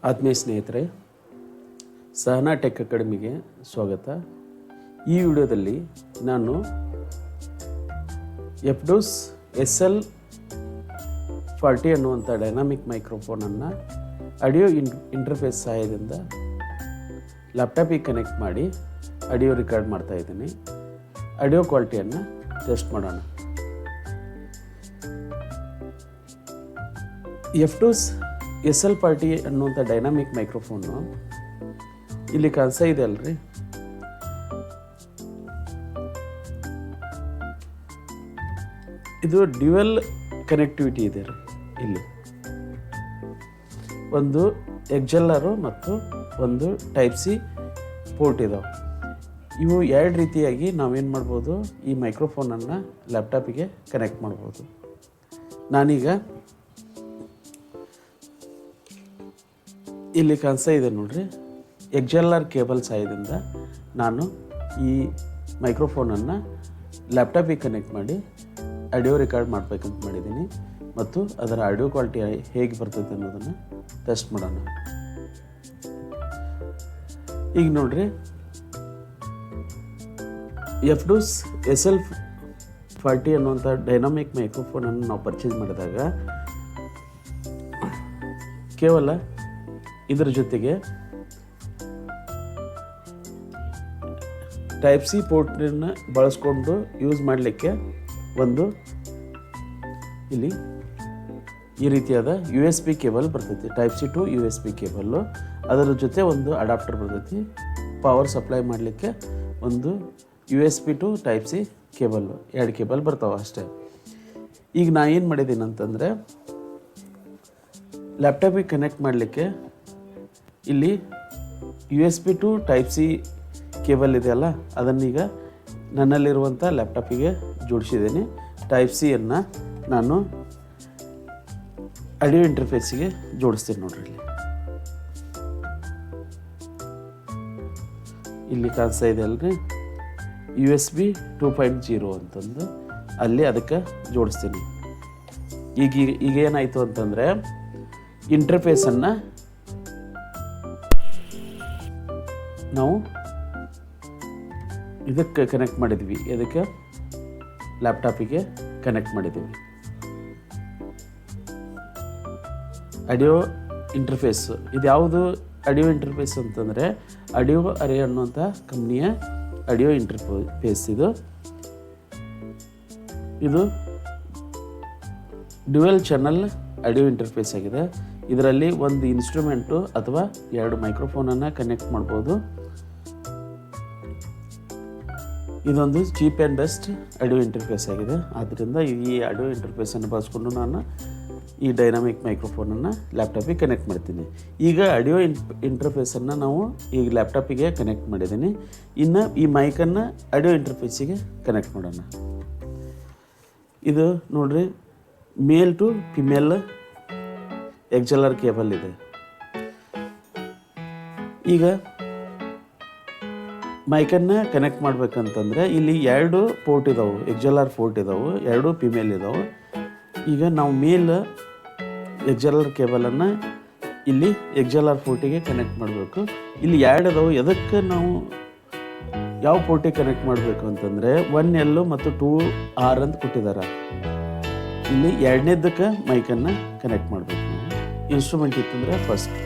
ಆತ್ಮೀಯ ಸ್ನೇಹಿತರೆ, ಸಹನಾ ಟೆಕ್ ಅಕಾಡೆಮಿಗೆ ಸ್ವಾಗತ. ಈ ವಿಡಿಯೋದಲ್ಲಿ ನಾನು ಎಫ್ಡೋಸ್ SL40 ಅನ್ನುವಂಥ ಡೈನಾಮಿಕ್ ಮೈಕ್ರೋಫೋನನ್ನು ಆಡಿಯೋ ಇಂಟರ್ಫೇಸ್ ಸಹಾಯದಿಂದ ಲ್ಯಾಪ್ಟಾಪಿಗೆ ಕನೆಕ್ಟ್ ಮಾಡಿ ಆಡಿಯೋ ರೆಕಾರ್ಡ್ ಮಾಡ್ತಾ ಇದ್ದೀನಿ. ಆಡಿಯೋ ಕ್ವಾಲಿಟಿಯನ್ನು ಟೆಸ್ಟ್ ಮಾಡೋಣ. ಎಫ್ಡೋಸ್ SL40 ಅನ್ನುವಂಥ ಡೈನಾಮಿಕ್ ಮೈಕ್ರೋಫೋನು ಇಲ್ಲಿ ಕಾಣಿಸ್ತಾ ಇದೆ ಅಲ್ರಿ, ಇದು ಡ್ಯುಯಲ್ ಕನೆಕ್ಟಿವಿಟಿ ಇದೆ ರೀ. ಇಲ್ಲಿ ಒಂದು XLR ಮತ್ತು ಒಂದು ಟೈಪ್ ಸಿ ಪೋರ್ಟ್ ಇದಾವೆ. ಇವು ಎರಡು ರೀತಿಯಾಗಿ ನಾವೇನು ಮಾಡ್ಬೋದು, ಈ ಮೈಕ್ರೋಫೋನನ್ನು ಲ್ಯಾಪ್ಟಾಪಿಗೆ ಕನೆಕ್ಟ್ ಮಾಡ್ಬೋದು. ನಾನೀಗ ಇಲ್ಲಿ ಕಾಣಿಸ್ತಾ ಇದೆ ನೋಡ್ರಿ, XLR ಕೇಬಲ್ ಸಹಾಯದಿಂದ ನಾನು ಈ ಮೈಕ್ರೋಫೋನನ್ನು ಲ್ಯಾಪ್ಟಾಪಿಗೆ ಕನೆಕ್ಟ್ ಮಾಡಿ ಆಡಿಯೋ ರೆಕಾರ್ಡ್ ಮಾಡಬೇಕಂತ ಮಾಡಿದ್ದೀನಿ ಮತ್ತು ಅದರ ಆಡಿಯೋ ಕ್ವಾಲಿಟಿ ಹೇಗೆ ಬರ್ತದೆ ಅನ್ನೋದನ್ನು ಟೆಸ್ಟ್ ಮಾಡೋಣ. ಈಗ ನೋಡ್ರಿ, ಎಫ್ಡೋಸ್ SL40 ಅನ್ನುವಂಥ ಡೈನಾಮಿಕ್ ಮೈಕ್ರೋಫೋನನ್ನು ನಾವು ಪರ್ಚೇಸ್ ಮಾಡಿದಾಗ ಕೇವಲ ಇದರ ಜೊತೆಗೆ ಟೈಪ್ ಸಿ ಪೋರ್ಟನ್ನು ಬಳಸ್ಕೊಂಡು ಯೂಸ್ ಮಾಡಲಿಕ್ಕೆ ಒಂದು ಇಲ್ಲಿ ಈ ರೀತಿಯಾದ USB ಕೇಬಲ್ ಬರ್ತೈತಿ. Type C to USB cable, ಅದರ ಜೊತೆ ಒಂದು ಅಡಾಪ್ಟರ್ ಬರ್ತೈತಿ. ಪವರ್ ಸಪ್ಲೈ ಮಾಡಲಿಕ್ಕೆ ಒಂದು USB to type C cable, ಎರಡು ಕೇಬಲ್ ಬರ್ತಾವೆ ಅಷ್ಟೇ. ಈಗ ನಾ ಏನು ಮಾಡಿದ್ದೀನಿ ಅಂತಂದರೆ, ಲ್ಯಾಪ್ಟಾಪಿಗೆ ಕನೆಕ್ಟ್ ಮಾಡಲಿಕ್ಕೆ ಇಲ್ಲಿ USB to type C cable ಇದೆಯಲ್ಲ, ಅದನ್ನೀಗ ನನ್ನಲ್ಲಿರುವಂಥ ಲ್ಯಾಪ್ಟಾಪಿಗೆ ಜೋಡಿಸಿದ್ದೀನಿ. ಟೈಪ್ ಸಿಯನ್ನು ನಾನು ಆಡಿಯೋ ಇಂಟರ್ಫೇಸಿಗೆ ಜೋಡಿಸ್ತೀನಿ ನೋಡ್ರಿ. ಇಲ್ಲಿ ಕಾಣಿಸ್ತಾ ಇದೆ ಅಲ್ರಿ, USB 2.0 ಅಂತಂದು ಅಲ್ಲಿ ಅದಕ್ಕೆ ಜೋಡಿಸ್ತೀನಿ. ಈಗ ಏನಾಯಿತು ಅಂತಂದರೆ, ಇಂಟರ್ಫೇಸನ್ನು ನಾವು ಇದಕ್ಕೆ ಕನೆಕ್ಟ್ ಮಾಡಿದ್ವಿ, ಇದಕ್ಕೆ ಲ್ಯಾಪ್ಟಾಪಿಗೆ ಕನೆಕ್ಟ್ ಮಾಡಿದ್ದೀವಿ. ಆಡಿಯೋ ಇಂಟರ್ಫೇಸ್ ಇದು ಯಾವುದು? ಆಡಿಯೋ ಇಂಟರ್ಫೇಸ್ ಅಂತಂದರೆ ಆಡಿಯೋ ಅರೆ ಅನ್ನುವಂಥ ಕಂಪ್ನಿಯ ಆಡಿಯೋ ಇಂಟರ್ಫೇಸ್ ಇದು ಡ್ಯುಯಲ್ ಚಾನಲ್ ಆಡಿಯೋ ಇಂಟರ್ಫೇಸ್ ಆಗಿದೆ. ಇದರಲ್ಲಿ ಒಂದು ಇನ್ಸ್ಟ್ರೂಮೆಂಟು ಅಥವಾ ಎರಡು ಮೈಕ್ರೋಫೋನನ್ನು ಕನೆಕ್ಟ್ ಮಾಡ್ಬೋದು. ಇದೊಂದು cheap and best audio interface ಆಗಿದೆ. ಆದ್ದರಿಂದ ಈ ಆಡಿಯೋ ಇಂಟರ್ಫೇಸನ್ನು ಬಳಸ್ಕೊಂಡು ನಾನು ಈ ಡೈನಾಮಿಕ್ ಮೈಕ್ರೋಫೋನನ್ನು ಲ್ಯಾಪ್ಟಾಪಿಗೆ ಕನೆಕ್ಟ್ ಮಾಡ್ತೀನಿ. ಈಗ ಆಡಿಯೋ ಇಂಟರ್ಫೇಸನ್ನು ನಾವು ಈಗ ಲ್ಯಾಪ್ಟಾಪಿಗೆ ಕನೆಕ್ಟ್ ಮಾಡಿದ್ದೀನಿ. ಇನ್ನು ಈ ಮೈಕನ್ನು ಆಡಿಯೋ ಇಂಟರ್ಫೇಸಿಗೆ ಕನೆಕ್ಟ್ ಮಾಡೋಣ. ಇದು ನೋಡ್ರಿ, ಮೇಲ್ ಟು ಫಿಮೇಲ್ XLR ಕೇಬಲ್ ಇದೆ. ಈಗ ಮೈಕನ್ನು ಕನೆಕ್ಟ್ ಮಾಡ್ಬೇಕಂತಂದರೆ ಇಲ್ಲಿ ಎರಡು ಪೋರ್ಟ್ ಇದಾವೆ, XLR ಪೋರ್ಟ್ ಇದಾವೆ, ಎರಡು ಫಿಮೇಲ್ ಇದಾವೆ. ಈಗ ನಾವು ಮೇಲ್ XLR ಕೇಬಲನ್ನು ಇಲ್ಲಿ XLR ಪೋರ್ಟಿಗೆ ಕನೆಕ್ಟ್ ಮಾಡಬೇಕು. ಇಲ್ಲಿ ಎರಡು ಇದಾವೆ. ಎದಕ್ಕೆ ನಾವು ಯಾವ ಪೋರ್ಟಿಗೆ ಕನೆಕ್ಟ್ ಮಾಡಬೇಕು ಅಂತಂದರೆ 1L ಮತ್ತು 2R ಅಂತ ಕೊಟ್ಟಿದ್ದಾರೆ. ಇಲ್ಲಿ ಎರಡನೇದಕ್ಕೆ ಮೈಕನ್ನು ಕನೆಕ್ಟ್ ಮಾಡಬೇಕು. ಇನ್ಸ್ಟ್ರೂಮೆಂಟ್ ಇತ್ತಂದರೆ ಫಸ್ಟ್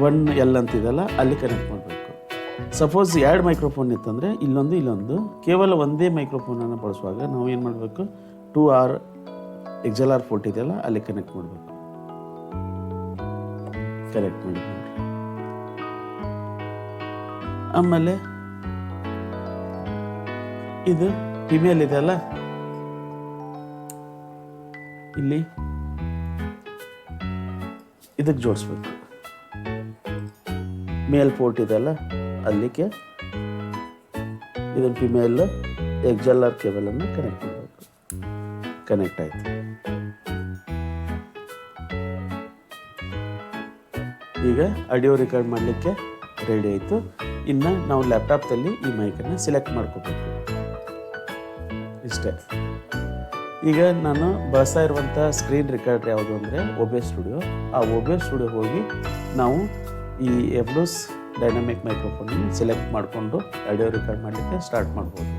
1L ಅಂತಿದೆಲ್ಲ ಅಲ್ಲಿ ಕನೆಕ್ಟ್ ಮಾಡಬೇಕು. ಸಪೋಸ್ ಎರಡು ಮೈಕ್ರೋಫೋನ್ ಇತ್ತಂದರೆ ಇಲ್ಲೊಂದು ಕೇವಲ ಒಂದೇ ಮೈಕ್ರೋಫೋನನ್ನು ಬಳಸುವಾಗ ನಾವು ಏನು ಮಾಡಬೇಕು, 2R XLR ಪೋರ್ಟ್ ಇದೆಯಲ್ಲ ಅಲ್ಲಿ ಕನೆಕ್ಟ್ ಮಾಡಬೇಕು. ಕನೆಕ್ಟ್ ಮಾಡಿ ನೋಡ್ರಿ. ಆಮೇಲೆ ಇದು ಫಿಮೇಲ್ ಇದೆಯಲ್ಲ, ಇಲ್ಲಿ ಇದಕ್ಕೆ ಜೋಡಿಸ್ಬೇಕು. ಮೇಲ್ ಪೋರ್ಟ್ ಇದೆಯಲ್ಲ ಅಲ್ಲಿಗೆ ಇದನ್ನು ಫಿಮೇಲ್ XLR ಕೇಬಲನ್ನು ಕನೆಕ್ಟ್ ಮಾಡಬೇಕು. ಕನೆಕ್ಟ್ ಆಯಿತು. ಈಗ ಆಡಿಯೋ ರೆಕಾರ್ಡ್ ಮಾಡಲಿಕ್ಕೆ ರೆಡಿ ಆಯಿತು. ಇನ್ನು ನಾವು ಲ್ಯಾಪ್ಟಾಪ್ದಲ್ಲಿ ಈ ಮೈಕನ್ನು ಸೆಲೆಕ್ಟ್ ಮಾಡ್ಕೋಬೇಕು. ಇಷ್ಟೇ. ಈಗ ನಾನು ಬಳಸ್ತಾ ಇರುವಂಥ ಸ್ಕ್ರೀನ್ ರೆಕಾರ್ಡರ್ ಯಾವುದು ಅಂದರೆ OBS ಸ್ಟುಡಿಯೋ. ಆ OBS ಸ್ಟುಡಿಯೋ ಹೋಗಿ ನಾವು ಈ ಎಫ್ಡೋಸ್ ಡೈನಾಮಿಕ್ ಮೈಕ್ರೋಫೋನನ್ನು ಸೆಲೆಕ್ಟ್ ಮಾಡಿಕೊಂಡು ಆಡಿಯೋ ರೆಕಾರ್ಡ್ ಮಾಡಲಿಕ್ಕೆ ಸ್ಟಾರ್ಟ್ ಮಾಡ್ಬೋದು.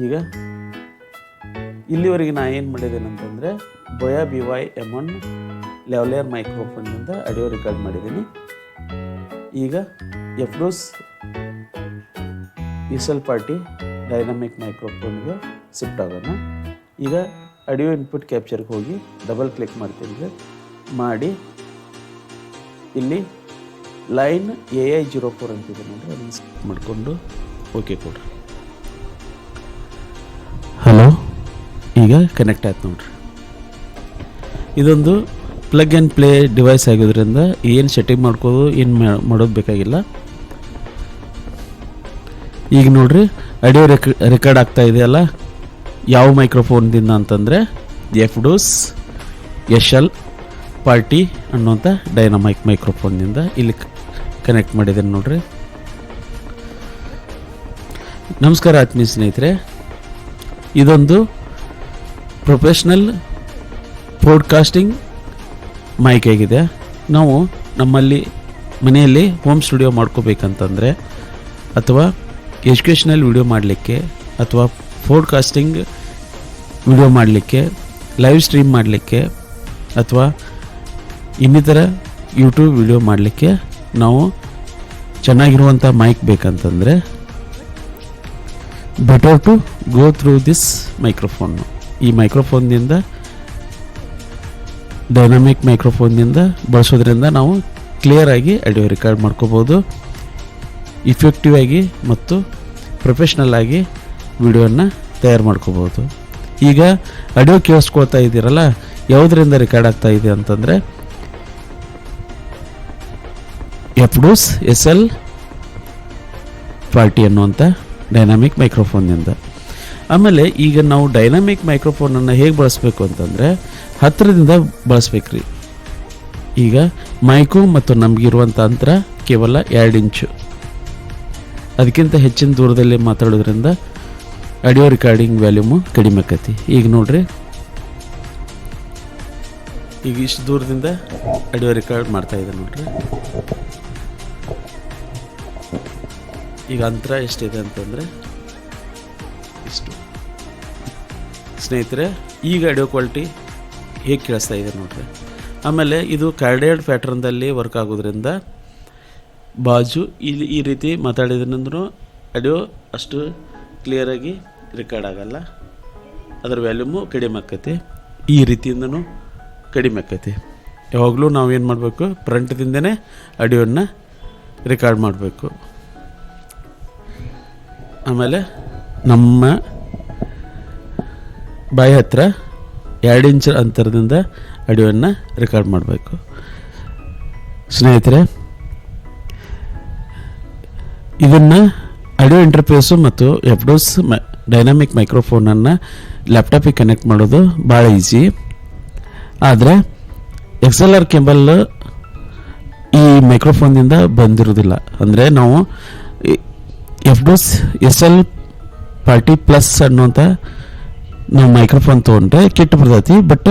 ಈಗ ಇಲ್ಲಿವರೆಗೆ ನಾನು ಏನು ಮಾಡಿದ್ದೇನೆ ಅಂತಂದರೆ ಬೋಯಾ BY M1 ಲೆವಲಿಯರ್ ಮೈಕ್ರೋಫೋನ್ನಿಂದ ಆಡಿಯೋ ರೆಕಾರ್ಡ್ ಮಾಡಿದ್ದೀನಿ. ಈಗ ಎಫ್ಡೋಸ್ ಇಸಲ್ ಪಾರ್ಟಿ ಡೈನಾಮಿಕ್ ಮೈಕ್ರೋಫೋನ್ಗೆ ಶಿಫ್ಟ್ ಆಗೋಣ. ಈಗ ಆಡಿಯೋ ಇನ್ಪುಟ್ ಕ್ಯಾಪ್ಚರ್ಗೆ ಹೋಗಿ ಡಬಲ್ ಕ್ಲಿಕ್ ಮಾಡ್ತೀನಿ. ಮಾಡಿ ಇಲ್ಲಿ ಲೈನ್ AI04 ಅಂತಿದೆ ನೋಡಿರಿ, ಅದನ್ನು ಸೆಲೆಕ್ಟ್ ಮಾಡಿಕೊಂಡು ಓಕೆ ಕೊಡ್ರಿ. ಹಲೋ, ಈಗ ಕನೆಕ್ಟ್ ಆಯ್ತು ನೋಡ್ರಿ. ಇದೊಂದು ಪ್ಲಗ್ ಆ್ಯಂಡ್ ಪ್ಲೇ ಡಿವೈಸ್ ಆಗಿರೋದ್ರಿಂದ ಏನು ಸೆಟ್ಟಿಂಗ್ ಮಾಡ್ಕೋದು ಏನು ಮಾಡೋದು ಬೇಕಾಗಿಲ್ಲ. ಈಗ ನೋಡ್ರಿ ಆಡಿಯೋ ರೆಕಾರ್ಡ್ ಆಗ್ತಾ ಇದೆಯಲ್ಲ, ಯಾವ ಮೈಕ್ರೋಫೋನ್ದಿಂದ ಅಂತಂದರೆ ಎಫ್ಡೋಸ್ SL ಪಾರ್ಟಿ ಅನ್ನುವಂಥ ಡೈನಾಮಿಕ್ ಮೈಕ್ರೋಫೋನ್ನಿಂದ ಇಲ್ಲಿ ಕನೆಕ್ಟ್ ಮಾಡಿದ್ದೇನೆ ನೋಡ್ರಿ. ನಮಸ್ಕಾರ ಆತ್ಮೀಯ ಸ್ನೇಹಿತರೆ, ಇದೊಂದು ಪ್ರೊಫೆಷ್ನಲ್ ಪಾಡ್ಕಾಸ್ಟಿಂಗ್ ಮೈಕ್ ಆಗಿದೆ. ನಾವು ನಮ್ಮಲ್ಲಿ ಮನೆಯಲ್ಲಿ ಹೋಮ್ ಸ್ಟುಡಿಯೋ ಮಾಡ್ಕೋಬೇಕಂತಂದರೆ ಅಥವಾ ಎಜುಕೇಷನಲ್ ವಿಡಿಯೋ ಮಾಡಲಿಕ್ಕೆ ಅಥವಾ ಪಾಡ್ಕಾಸ್ಟಿಂಗ್ ವಿಡಿಯೋ ಮಾಡಲಿಕ್ಕೆ, ಲೈವ್ ಸ್ಟ್ರೀಮ್ ಮಾಡಲಿಕ್ಕೆ ಅಥವಾ ಇನ್ನಿತರ ಯೂಟ್ಯೂಬ್ ವಿಡಿಯೋ ಮಾಡಲಿಕ್ಕೆ ನಾವು ಚೆನ್ನಾಗಿರುವಂಥ ಮೈಕ್ ಬೇಕಂತಂದರೆ better to go through this microphone. ಈ ಮೈಕ್ರೋಫೋನ್ನಿಂದ ಡೈನಾಮಿಕ್ ಮೈಕ್ರೋಫೋನ್ನಿಂದ ಬಳಸೋದ್ರಿಂದ ನಾವು ಕ್ಲಿಯರಾಗಿ ಆಡಿಯೋ ರೆಕಾರ್ಡ್ ಮಾಡ್ಕೋಬೋದು, ಇಫೆಕ್ಟಿವ್ ಆಗಿ ಮತ್ತು ಪ್ರೊಫೆಷ್ನಲ್ ಆಗಿ ವಿಡಿಯೋನ ತಯಾರು ಮಾಡ್ಕೋಬೋದು. ಈಗ ಆಡಿಯೋ ಕೇಳಿಸ್ಕೊಳ್ತಾ ಇದ್ದೀರಲ್ಲ, ಯಾವುದರಿಂದ ರೆಕಾರ್ಡ್ ಆಗ್ತಾ ಇದೆ ಅಂತಂದರೆ ಎಫ್ಡೋಸ್ SL ಪಾರ್ಟಿ ಅನ್ನುವಂಥ ಡೈನಾಮಿಕ್ ಮೈಕ್ರೋಫೋನ್ನಿಂದ. ಆಮೇಲೆ ಈಗ ನಾವು ಡೈನಾಮಿಕ್ ಮೈಕ್ರೋಫೋನನ್ನು ಹೇಗೆ ಬಳಸಬೇಕು ಅಂತಂದರೆ ಹತ್ತಿರದಿಂದ ಬಳಸ್ಬೇಕ್ರಿ. ಈಗ ಮೈಕು ಮತ್ತು ನಮಗಿರುವಂಥ ಅಂತರ ಕೇವಲ 2 ಇಂಚು, ಅದಕ್ಕಿಂತ ಹೆಚ್ಚಿನ ದೂರದಲ್ಲಿ ಮಾತಾಡೋದ್ರಿಂದ ಆಡಿಯೋ ರೆಕಾರ್ಡಿಂಗ್ ವ್ಯಾಲ್ಯೂಮು ಕಡಿಮೆ ಆಕೈತಿ. ಈಗ ನೋಡ್ರಿ, ಈಗ ಇಷ್ಟು ದೂರದಿಂದ ಆಡಿಯೋ ರೆಕಾರ್ಡ್ ಮಾಡ್ತಾ ಇದೆ ನೋಡ್ರಿ. ಈಗ ಅಂತರ ಎಷ್ಟಿದೆ ಅಂತಂದರೆ ಇಷ್ಟು. ಸ್ನೇಹಿತರೆ, ಈಗ ಆಡಿಯೋ ಕ್ವಾಲಿಟಿ ಹೇಗೆ ಕೇಳಿಸ್ತಾ ಇದೆ ನೋಡ್ರಿ. ಆಮೇಲೆ ಇದು ಕಾರ್ಡೆಡ್ ಪ್ಯಾಟ್ರನ್ದಲ್ಲಿ ವರ್ಕ್ ಆಗೋದ್ರಿಂದ ಬಾಜು ಇಲ್ಲಿ ಈ ರೀತಿ ಮಾತಾಡಿದ್ರಂದ್ರೂ ಆಡಿಯೋ ಅಷ್ಟು ಕ್ಲಿಯರಾಗಿ ರೆಕಾರ್ಡ್ ಆಗಲ್ಲ, ಅದರ ವ್ಯಾಲ್ಯೂಮು ಕಡಿಮೆ ಆಕೈತಿ. ಈ ರೀತಿಯಿಂದನೂ ಕಡಿಮೆ ಆಕೈತಿ. ಯಾವಾಗಲೂ ನಾವೇನು ಮಾಡಬೇಕು, ಫ್ರಂಟ್ದಿಂದನೇ ಆಡಿಯೋನ ರೆಕಾರ್ಡ್ ಮಾಡಬೇಕು. ಆಮೇಲೆ ನಮ್ಮ ಬಾಯಿ ಹತ್ರ 2 ಇಂಚ್ ಅಂತರದಿಂದ ಆಡಿಯೋನ ರೆಕಾರ್ಡ್ ಮಾಡಬೇಕು. ಸ್ನೇಹಿತರೆ, ಇದನ್ನು ಆಡಿಯೋ ಇಂಟರ್ಫೇಸು ಮತ್ತು ಎಫ್ಡೋಸ್ ಡೈನಾಮಿಕ್ ಮೈಕ್ರೋಫೋನನ್ನು ಲ್ಯಾಪ್ಟಾಪಿಗೆ ಕನೆಕ್ಟ್ ಮಾಡೋದು ಭಾಳ ಈಸಿ. ಆದರೆ XLR ಕೇಬಲ್ ಈ ಮೈಕ್ರೋಫೋನ್ನಿಂದ ಬಂದಿರೋದಿಲ್ಲ. ಅಂದರೆ ನಾವು ಎಫ್ಡೋಸ್ SL ಪಾರ್ಟಿ ಪ್ಲಸ್ ಅನ್ನುವಂಥ ನಾವು ಮೈಕ್ರೋಫೋನ್ ತೊಗೊಂಡ್ರೆ ಕಿಟ್ ಬರ್ತೈತಿ, ಬಟ್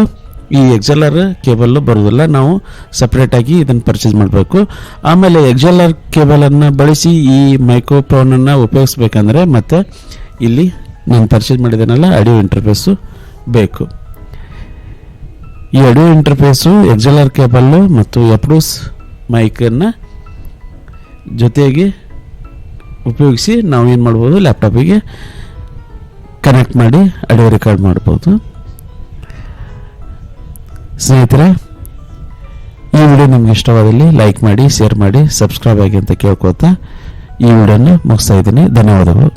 ಈ XLR ಕೇಬಲ್ ಬರೋದಿಲ್ಲ. ನಾವು ಸಪ್ರೇಟಾಗಿ ಇದನ್ನು ಪರ್ಚೇಸ್ ಮಾಡಬೇಕು. ಆಮೇಲೆ XLR ಕೇಬಲನ್ನು ಬಳಸಿ ಈ ಮೈಕ್ರೋಫೋನನ್ನು ಉಪಯೋಗಿಸ್ಬೇಕಂದ್ರೆ ಮತ್ತೆ ಇಲ್ಲಿ ನಾನು ಪರ್ಚೇಸ್ ಮಾಡಿದ್ದೇನಲ್ಲ ಆಡಿಯೋ ಇಂಟರ್ಫೇಸು ಬೇಕು. ಈ ಆಡಿಯೋ ಇಂಟರ್ಫೇಸು XLR ಕೇಬಲ್ಲು ಮತ್ತು ಎಫ್ಡೋಸ್ ಮೈಕನ್ನು ಜೊತೆಗೆ ಉಪಯೋಗಿಸಿ ನಾವು ಏನು ಮಾಡ್ಬೋದು, ಲ್ಯಾಪ್ಟಾಪಿಗೆ ಕನೆಕ್ಟ್ ಮಾಡಿ ಆಡಿಯೋ ರೆಕಾರ್ಡ್ ಮಾಡ್ಬೋದು. ಸ್ನೇಹಿತರೆ, ಈ ವಿಡಿಯೋ ನಿಮ್ಗೆ ಇಷ್ಟವಾದಲ್ಲಿ ಲೈಕ್ ಮಾಡಿ, ಶೇರ್ ಮಾಡಿ, ಸಬ್ಸ್ಕ್ರೈಬ್ ಆಗಿ ಅಂತ ಕೇಳ್ಕೊತಾ ಈ ವಿಡಿಯೋನ ಮುಗಿಸ್ತಾ ಇದ್ದೀನಿ. ಧನ್ಯವಾದಗಳು.